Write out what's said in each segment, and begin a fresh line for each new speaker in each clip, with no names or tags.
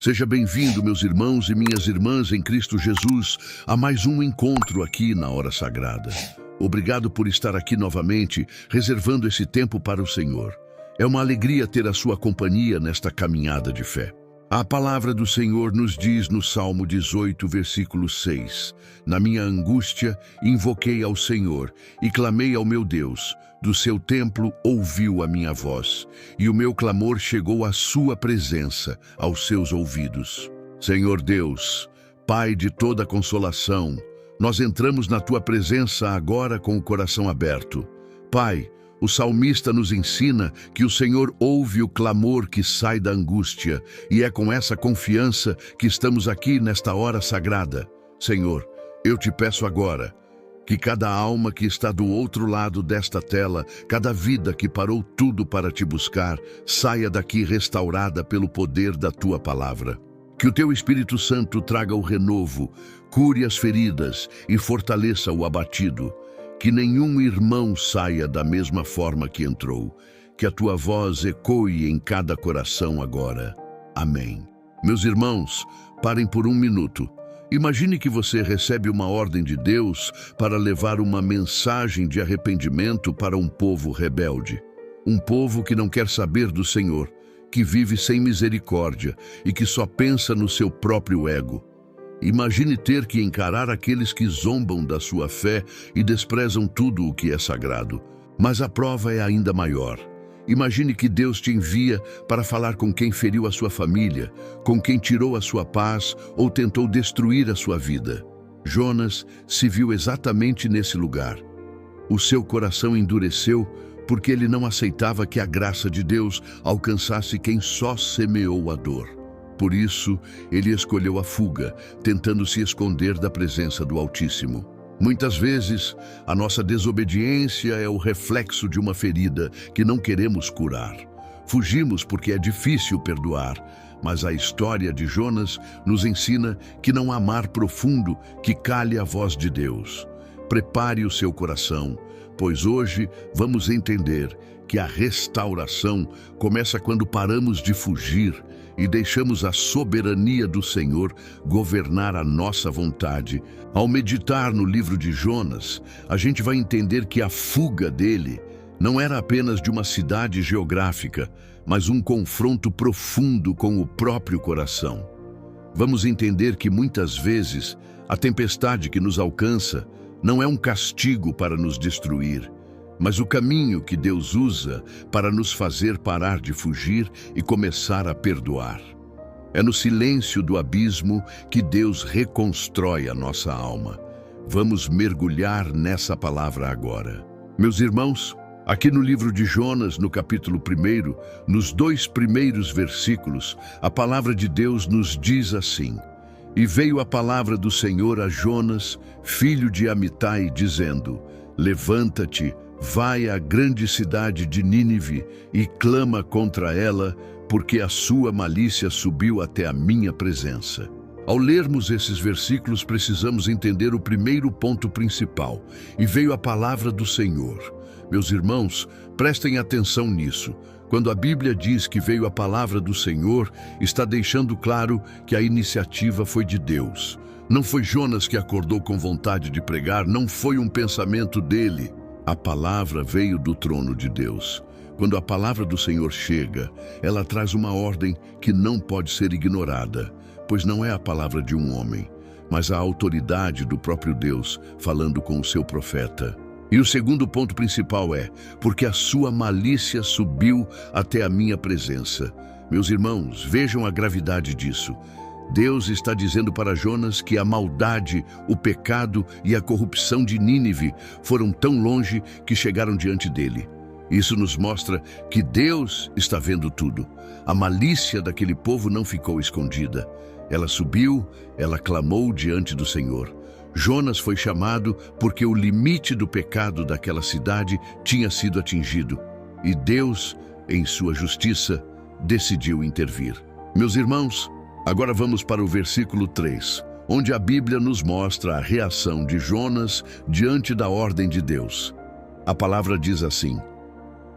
Seja bem-vindo, meus irmãos e minhas irmãs em Cristo Jesus, a mais um encontro aqui na Hora Sagrada. Obrigado por estar aqui novamente, reservando esse tempo para o Senhor. É uma alegria ter a sua companhia nesta caminhada de fé. A palavra do Senhor nos diz no Salmo 18, versículo 6: Na minha angústia, invoquei ao Senhor e clamei ao meu Deus. Do seu templo ouviu a minha voz, e o meu clamor chegou à sua presença, aos seus ouvidos. Senhor Deus, Pai de toda consolação, nós entramos na tua presença agora com o coração aberto. Pai, o salmista nos ensina que o Senhor ouve o clamor que sai da angústia, e é com essa confiança que estamos aqui nesta hora sagrada. Senhor, eu te peço agora que cada alma que está do outro lado desta tela, cada vida que parou tudo para te buscar, saia daqui restaurada pelo poder da tua palavra. Que o teu Espírito Santo traga o renovo, cure as feridas e fortaleça o abatido. Que nenhum irmão saia da mesma forma que entrou. Que a tua voz ecoe em cada coração agora. Amém. Meus irmãos, parem por um minuto. Imagine que você recebe uma ordem de Deus para levar uma mensagem de arrependimento para um povo rebelde. Um povo que não quer saber do Senhor, que vive sem misericórdia e que só pensa no seu próprio ego. Imagine ter que encarar aqueles que zombam da sua fé e desprezam tudo o que é sagrado. Mas a prova é ainda maior. Imagine que Deus te envia para falar com quem feriu a sua família, com quem tirou a sua paz ou tentou destruir a sua vida. Jonas se viu exatamente nesse lugar. O seu coração endureceu porque ele não aceitava que a graça de Deus alcançasse quem só semeou a dor. Por isso, ele escolheu a fuga, tentando se esconder da presença do Altíssimo. Muitas vezes, a nossa desobediência é o reflexo de uma ferida que não queremos curar. Fugimos porque é difícil perdoar, mas a história de Jonas nos ensina que não há mar profundo que cale a voz de Deus. Prepare o seu coração, pois hoje vamos entender que a restauração começa quando paramos de fugir e deixamos a soberania do Senhor governar a nossa vontade. Ao meditar no livro de Jonas, a gente vai entender que a fuga dele não era apenas de uma cidade geográfica, mas um confronto profundo com o próprio coração. Vamos entender que muitas vezes a tempestade que nos alcança não é um castigo para nos destruir, mas o caminho que Deus usa para nos fazer parar de fugir e começar a perdoar. É no silêncio do abismo que Deus reconstrói a nossa alma. Vamos mergulhar nessa palavra agora. Meus irmãos, aqui no livro de Jonas, no capítulo 1, nos 2 primeiros versículos, a palavra de Deus nos diz assim: E veio a palavra do Senhor a Jonas, filho de Amitai, dizendo: Levanta-te, vai à grande cidade de Nínive e clama contra ela, porque a sua malícia subiu até a minha presença. Ao lermos esses versículos, precisamos entender o primeiro ponto principal. E veio a palavra do Senhor. Meus irmãos, prestem atenção nisso. Quando a Bíblia diz que veio a palavra do Senhor, está deixando claro que a iniciativa foi de Deus. Não foi Jonas que acordou com vontade de pregar, não foi um pensamento dele. A palavra veio do trono de Deus. Quando a palavra do Senhor chega, ela traz uma ordem que não pode ser ignorada, pois não é a palavra de um homem, mas a autoridade do próprio Deus falando com o seu profeta. E o segundo ponto principal é: porque a sua malícia subiu até a minha presença. Meus irmãos, vejam a gravidade disso. Deus está dizendo para Jonas que a maldade, o pecado e a corrupção de Nínive foram tão longe que chegaram diante dele. Isso nos mostra que Deus está vendo tudo. A malícia daquele povo não ficou escondida. Ela subiu, ela clamou diante do Senhor. Jonas foi chamado porque o limite do pecado daquela cidade tinha sido atingido. E Deus, em sua justiça, decidiu intervir. Meus irmãos, agora vamos para o versículo 3, onde a Bíblia nos mostra a reação de Jonas diante da ordem de Deus. A palavra diz assim: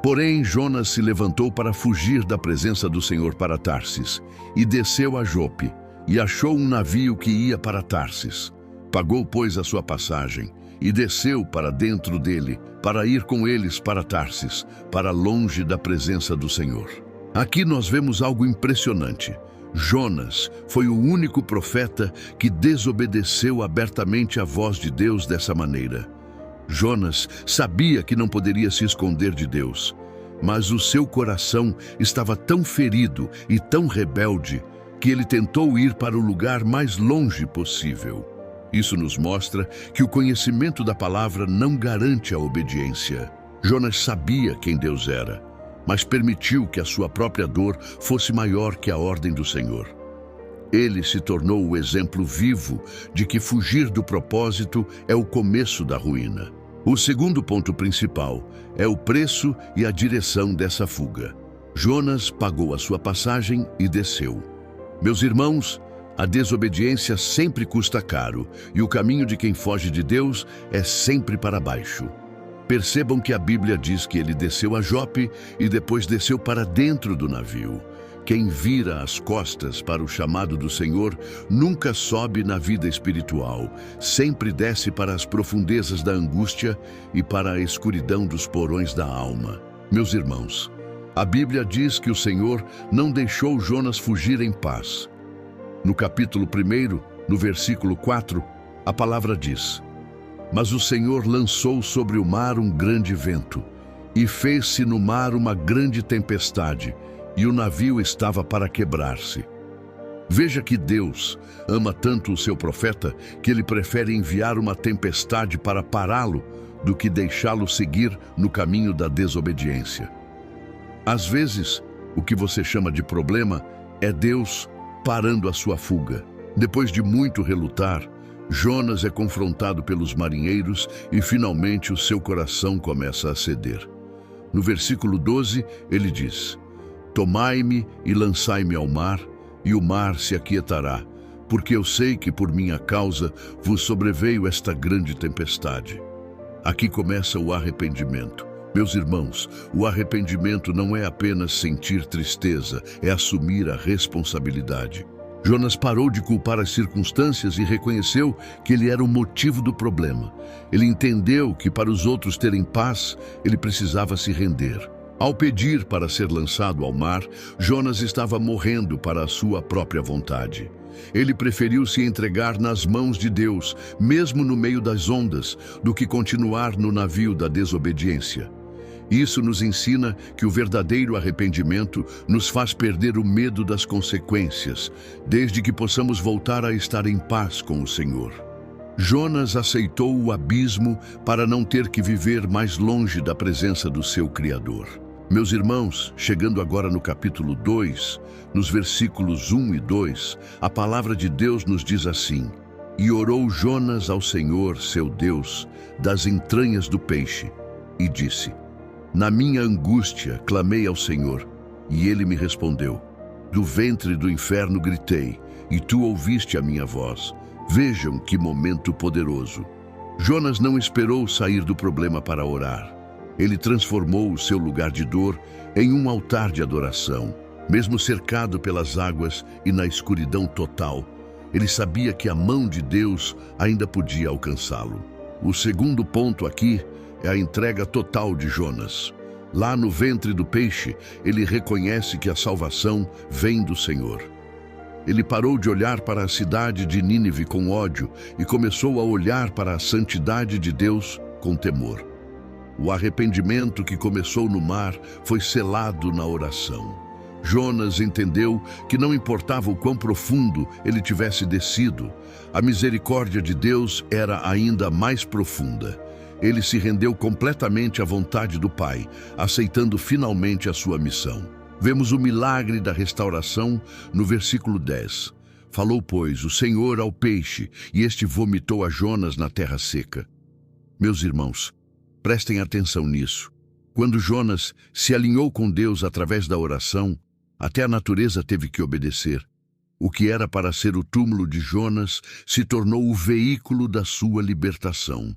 Porém, Jonas se levantou para fugir da presença do Senhor para Tarsis, e desceu a Jope, e achou um navio que ia para Tarsis. Pagou, pois, a sua passagem, e desceu para dentro dele, para ir com eles para Tarsis, para longe da presença do Senhor. Aqui nós vemos algo impressionante. Jonas foi o único profeta que desobedeceu abertamente à voz de Deus dessa maneira. Jonas sabia que não poderia se esconder de Deus, mas o seu coração estava tão ferido e tão rebelde que ele tentou ir para o lugar mais longe possível. Isso nos mostra que o conhecimento da palavra não garante a obediência. Jonas sabia quem Deus era, mas permitiu que a sua própria dor fosse maior que a ordem do Senhor. Ele se tornou o exemplo vivo de que fugir do propósito é o começo da ruína. O segundo ponto principal é o preço e a direção dessa fuga. Jonas pagou a sua passagem e desceu. Meus irmãos, a desobediência sempre custa caro, e o caminho de quem foge de Deus é sempre para baixo. Percebam que a Bíblia diz que ele desceu a Jope e depois desceu para dentro do navio. Quem vira as costas para o chamado do Senhor nunca sobe na vida espiritual, sempre desce para as profundezas da angústia e para a escuridão dos porões da alma. Meus irmãos, a Bíblia diz que o Senhor não deixou Jonas fugir em paz. No capítulo 1, no versículo 4, a palavra diz: Mas o Senhor lançou sobre o mar um grande vento, e fez-se no mar uma grande tempestade, e o navio estava para quebrar-se. Veja que Deus ama tanto o seu profeta que ele prefere enviar uma tempestade para pará-lo do que deixá-lo seguir no caminho da desobediência. Às vezes, o que você chama de problema é Deus parando a sua fuga. Depois de muito relutar, Jonas é confrontado pelos marinheiros e finalmente o seu coração começa a ceder. No versículo 12, ele diz: Tomai-me e lançai-me ao mar, e o mar se aquietará, porque eu sei que por minha causa vos sobreveio esta grande tempestade. Aqui começa o arrependimento. Meus irmãos, o arrependimento não é apenas sentir tristeza, é assumir a responsabilidade. Jonas parou de culpar as circunstâncias e reconheceu que ele era o motivo do problema. Ele entendeu que para os outros terem paz, ele precisava se render. Ao pedir para ser lançado ao mar, Jonas estava morrendo para a sua própria vontade. Ele preferiu se entregar nas mãos de Deus, mesmo no meio das ondas, do que continuar no navio da desobediência. Isso nos ensina que o verdadeiro arrependimento nos faz perder o medo das consequências, desde que possamos voltar a estar em paz com o Senhor. Jonas aceitou o abismo para não ter que viver mais longe da presença do seu Criador. Meus irmãos, chegando agora no capítulo 2, nos versículos 1 e 2, a palavra de Deus nos diz assim: E orou Jonas ao Senhor, seu Deus, das entranhas do peixe, e disse: Na minha angústia clamei ao Senhor, e ele me respondeu. Do ventre do inferno gritei, e tu ouviste a minha voz. Vejam que momento poderoso. Jonas não esperou sair do problema para orar. Ele transformou o seu lugar de dor em um altar de adoração. Mesmo cercado pelas águas e na escuridão total, ele sabia que a mão de Deus ainda podia alcançá-lo. O segundo ponto aqui é a entrega total de Jonas. Lá no ventre do peixe, ele reconhece que a salvação vem do Senhor. Ele parou de olhar para a cidade de Nínive com ódio e começou a olhar para a santidade de Deus com temor. O arrependimento que começou no mar foi selado na oração. Jonas entendeu que não importava o quão profundo ele tivesse descido, a misericórdia de Deus era ainda mais profunda. Ele se rendeu completamente à vontade do Pai, aceitando finalmente a sua missão. Vemos o milagre da restauração no versículo 10. Falou, pois, o Senhor ao peixe, e este vomitou a Jonas na terra seca. Meus irmãos, prestem atenção nisso. Quando Jonas se alinhou com Deus através da oração, até a natureza teve que obedecer. O que era para ser o túmulo de Jonas se tornou o veículo da sua libertação.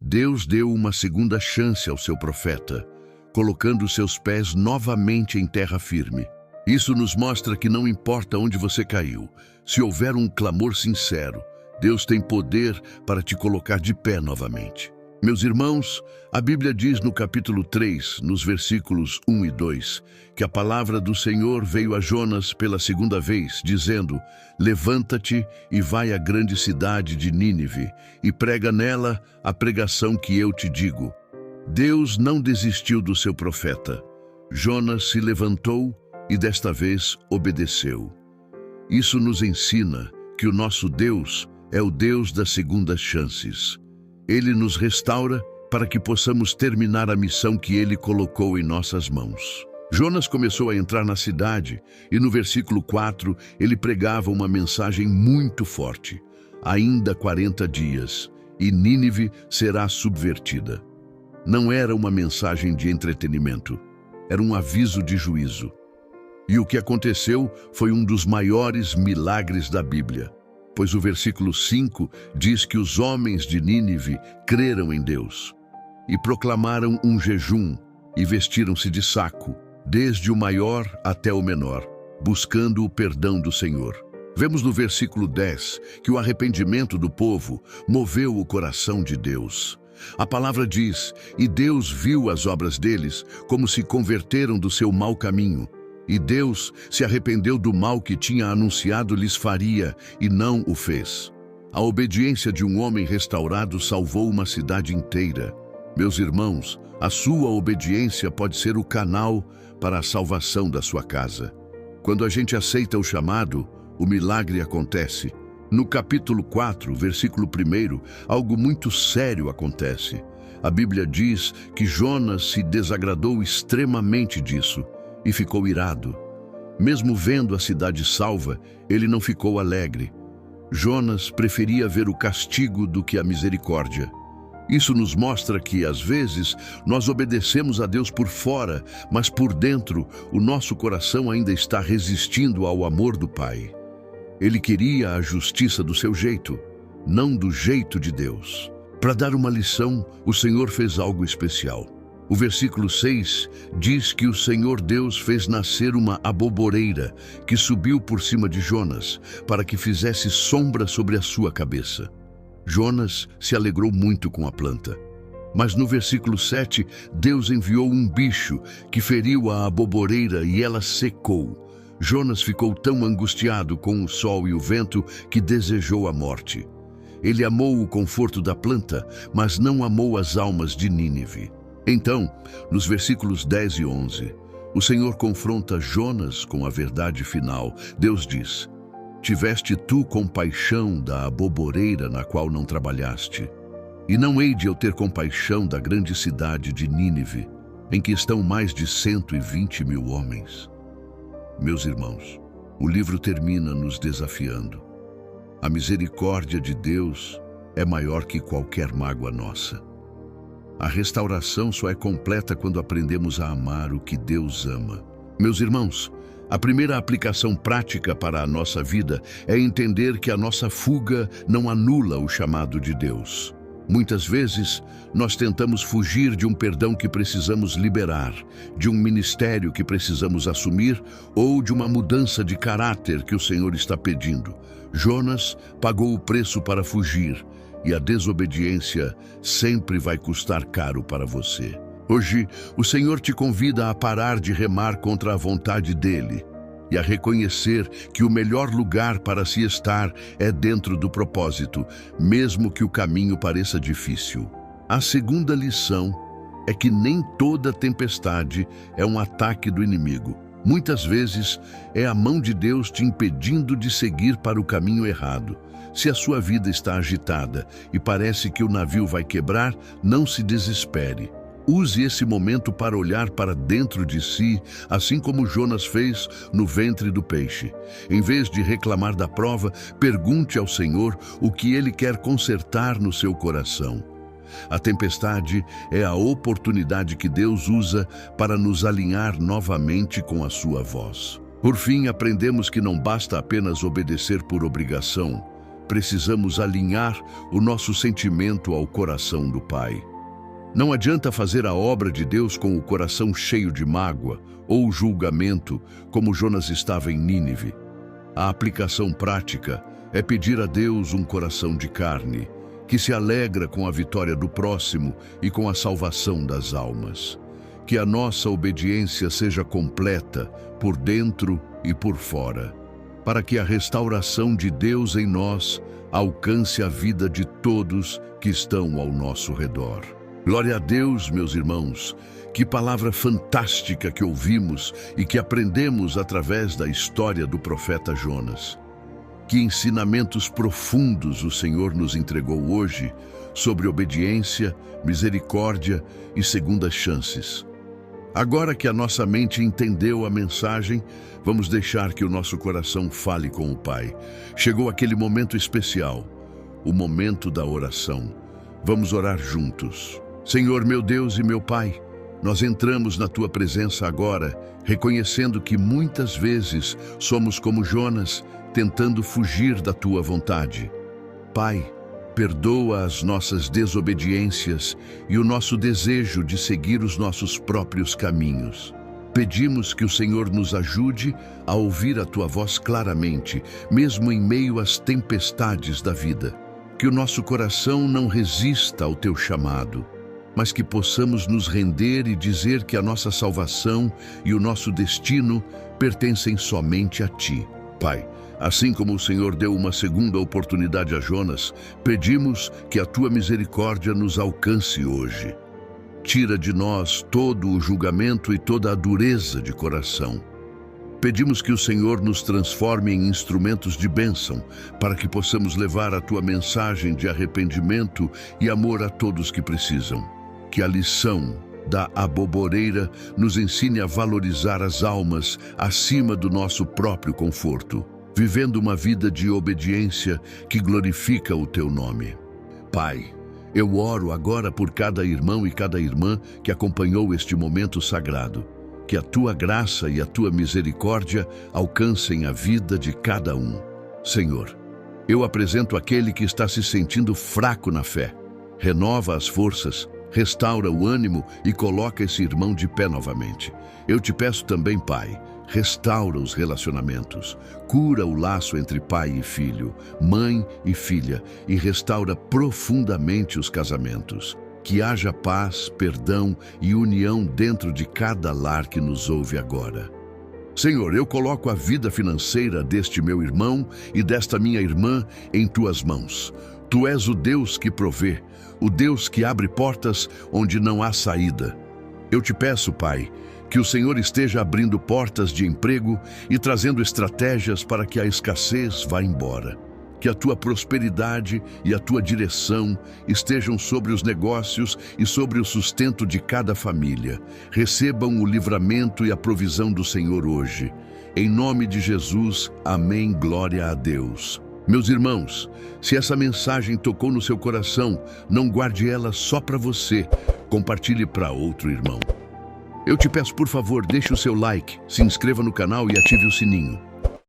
Deus deu uma segunda chance ao seu profeta. colocando seus pés novamente em terra firme. Isso nos mostra que não importa onde você caiu, se houver um clamor sincero, Deus tem poder para te colocar de pé novamente. Meus irmãos, a Bíblia diz no capítulo 3, nos versículos 1 e 2, que a palavra do Senhor veio a Jonas pela segunda vez, dizendo: levanta-te e vai à grande cidade de Nínive e prega nela a pregação que eu te digo. Deus não desistiu do seu profeta. Jonas se levantou e desta vez obedeceu. Isso nos ensina que o nosso Deus é o Deus das segundas chances. Ele nos restaura para que possamos terminar a missão que Ele colocou em nossas mãos. Jonas começou a entrar na cidade e no versículo 4 ele pregava uma mensagem muito forte. Ainda 40 dias e Nínive será subvertida. Não era uma mensagem de entretenimento, era um aviso de juízo. E o que aconteceu foi um dos maiores milagres da Bíblia, pois o versículo 5 diz que os homens de Nínive creram em Deus e proclamaram um jejum e vestiram-se de saco, desde o maior até o menor, buscando o perdão do Senhor. Vemos no versículo 10 que o arrependimento do povo moveu o coração de Deus. A palavra diz: e Deus viu as obras deles como se converteram do seu mau caminho. E Deus se arrependeu do mal que tinha anunciado lhes faria e não o fez. A obediência de um homem restaurado salvou uma cidade inteira. Meus irmãos, a sua obediência pode ser o canal para a salvação da sua casa. Quando a gente aceita o chamado, o milagre acontece. No capítulo 4, versículo 1, algo muito sério acontece. A Bíblia diz que Jonas se desagradou extremamente disso e ficou irado. Mesmo vendo a cidade salva, ele não ficou alegre. Jonas preferia ver o castigo do que a misericórdia. Isso nos mostra que, às vezes, nós obedecemos a Deus por fora, mas por dentro, o nosso coração ainda está resistindo ao amor do Pai. Ele queria a justiça do seu jeito, não do jeito de Deus. Para dar uma lição, o Senhor fez algo especial. O versículo 6 diz que o Senhor Deus fez nascer uma aboboreira que subiu por cima de Jonas, para que fizesse sombra sobre a sua cabeça. Jonas se alegrou muito com a planta. Mas no versículo 7, Deus enviou um bicho que feriu a aboboreira e ela secou. Jonas ficou tão angustiado com o sol e o vento que desejou a morte. Ele amou o conforto da planta, mas não amou as almas de Nínive. Então, nos versículos 10 e 11, o Senhor confronta Jonas com a verdade final. Deus diz: tiveste tu compaixão da aboboreira na qual não trabalhaste, e não hei de eu ter compaixão da grande cidade de Nínive, em que estão mais de 120 mil homens. Meus irmãos, o livro termina nos desafiando. A misericórdia de Deus é maior que qualquer mágoa nossa. A restauração só é completa quando aprendemos a amar o que Deus ama. Meus irmãos, a primeira aplicação prática para a nossa vida é entender que a nossa fuga não anula o chamado de Deus. Muitas vezes, nós tentamos fugir de um perdão que precisamos liberar, de um ministério que precisamos assumir ou de uma mudança de caráter que o Senhor está pedindo. Jonas pagou o preço para fugir, e a desobediência sempre vai custar caro para você. Hoje, o Senhor te convida a parar de remar contra a vontade dele e a reconhecer que o melhor lugar para se estar é dentro do propósito, mesmo que o caminho pareça difícil. A segunda lição é que nem toda tempestade é um ataque do inimigo. Muitas vezes é a mão de Deus te impedindo de seguir para o caminho errado. Se a sua vida está agitada e parece que o navio vai quebrar, não se desespere. Use esse momento para olhar para dentro de si, assim como Jonas fez no ventre do peixe. Em vez de reclamar da prova, pergunte ao Senhor o que Ele quer consertar no seu coração. A tempestade é a oportunidade que Deus usa para nos alinhar novamente com a sua voz. Por fim, aprendemos que não basta apenas obedecer por obrigação. Precisamos alinhar o nosso sentimento ao coração do Pai. Não adianta fazer a obra de Deus com o coração cheio de mágoa ou julgamento, como Jonas estava em Nínive. A aplicação prática é pedir a Deus um coração de carne, que se alegra com a vitória do próximo e com a salvação das almas. Que a nossa obediência seja completa, por dentro e por fora, para que a restauração de Deus em nós alcance a vida de todos que estão ao nosso redor. Glória a Deus, meus irmãos. Que palavra fantástica que ouvimos e que aprendemos através da história do profeta Jonas. Que ensinamentos profundos o Senhor nos entregou hoje sobre obediência, misericórdia e segundas chances. Agora que a nossa mente entendeu a mensagem, vamos deixar que o nosso coração fale com o Pai. Chegou aquele momento especial, o momento da oração. Vamos orar juntos. Senhor, meu Deus e meu Pai, nós entramos na Tua presença agora, reconhecendo que muitas vezes somos como Jonas, tentando fugir da Tua vontade. Pai, perdoa as nossas desobediências e o nosso desejo de seguir os nossos próprios caminhos. Pedimos que o Senhor nos ajude a ouvir a Tua voz claramente, mesmo em meio às tempestades da vida. Que o nosso coração não resista ao Teu chamado, mas que possamos nos render e dizer que a nossa salvação e o nosso destino pertencem somente a Ti. Pai, assim como o Senhor deu uma segunda oportunidade a Jonas, pedimos que a Tua misericórdia nos alcance hoje. Tira de nós todo o julgamento e toda a dureza de coração. Pedimos que o Senhor nos transforme em instrumentos de bênção, para que possamos levar a Tua mensagem de arrependimento e amor a todos que precisam. Que a lição da aboboreira nos ensine a valorizar as almas acima do nosso próprio conforto, vivendo uma vida de obediência que glorifica o Teu nome. Pai, eu oro agora por cada irmão e cada irmã que acompanhou este momento sagrado. Que a Tua graça e a Tua misericórdia alcancem a vida de cada um. Senhor, eu apresento aquele que está se sentindo fraco na fé. Renova as forças, restaura o ânimo e coloca esse irmão de pé novamente. Eu te peço também, Pai, restaura os relacionamentos, cura o laço entre pai e filho, mãe e filha, e restaura profundamente os casamentos. Que haja paz, perdão e união dentro de cada lar que nos ouve agora. Senhor, eu coloco a vida financeira deste meu irmão e desta minha irmã em Tuas mãos. Tu és o Deus que provê, o Deus que abre portas onde não há saída. Eu te peço, Pai, que o Senhor esteja abrindo portas de emprego e trazendo estratégias para que a escassez vá embora. Que a Tua prosperidade e a Tua direção estejam sobre os negócios e sobre o sustento de cada família. Recebam o livramento e a provisão do Senhor hoje. Em nome de Jesus, amém, glória a Deus. Meus irmãos, se essa mensagem tocou no seu coração, não guarde ela só para você, compartilhe para outro irmão. Eu te peço, por favor, deixe o seu like, se inscreva no canal e ative o sininho.